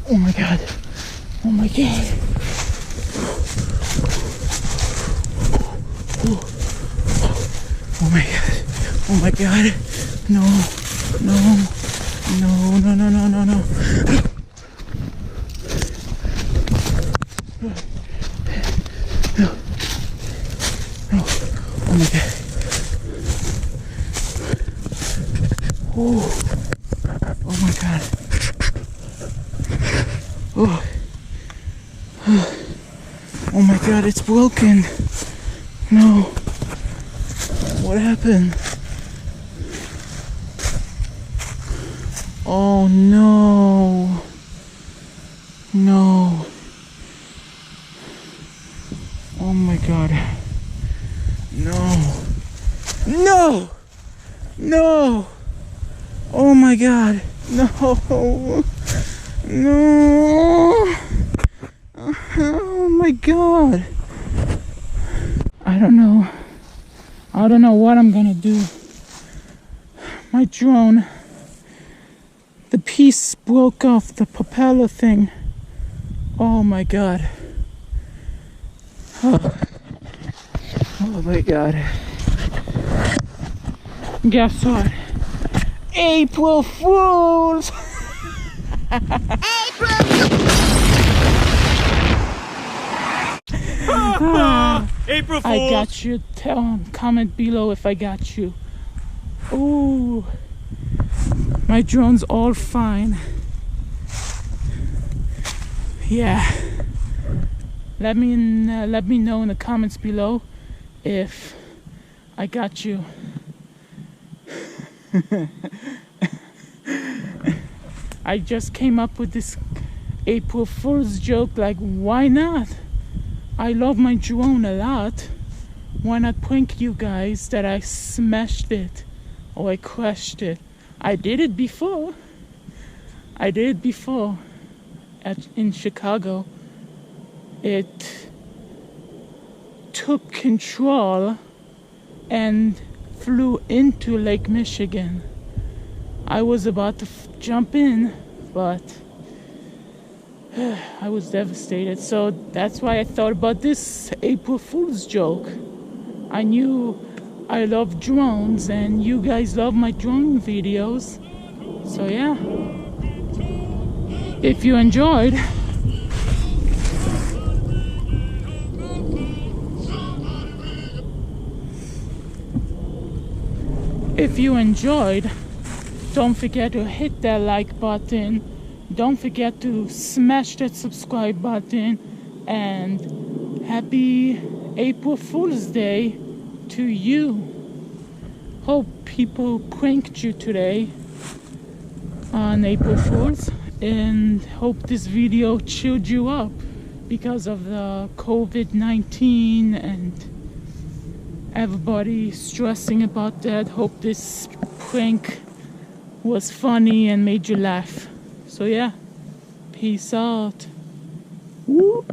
Oh my god. Oh my god. Oh my god. Oh my god. No. No. No, no, no, no, no, no. No. No. Oh my god. Oh. Oh my god. Oh. Oh my god, it's broken. No. What happened? Oh no. No. Oh my god. No. No. No. Oh my god. No. No. Oh my god. I don't know. I don't know what I'm gonna do. My drone, the piece broke off the propeller thing. Oh my god. Oh my god. Guess what? April Fools! April Fools! I got you. Comment below if I got you. Ooh, my drone's all fine. Yeah. Let me know in the comments below if I got you. I just came up with this April Fool's joke, like, why not? I love my drone a lot. Why not prank you guys that I smashed it or I crashed it? I did it before. In Chicago. It took control and flew into Lake Michigan. I was about to jump in, but I was devastated. So that's why I thought about this April Fool's joke. I knew I love drones and you guys love my drone videos. So yeah. If you enjoyed, don't forget to hit that like button. Don't forget to smash that subscribe button. And happy April Fool's Day to you. Hope people pranked you today on April Fool's. And hope this video cheered you up because of the COVID-19 and everybody stressing about that. Hope this prank was funny and made you laugh. So yeah, peace out. Woo!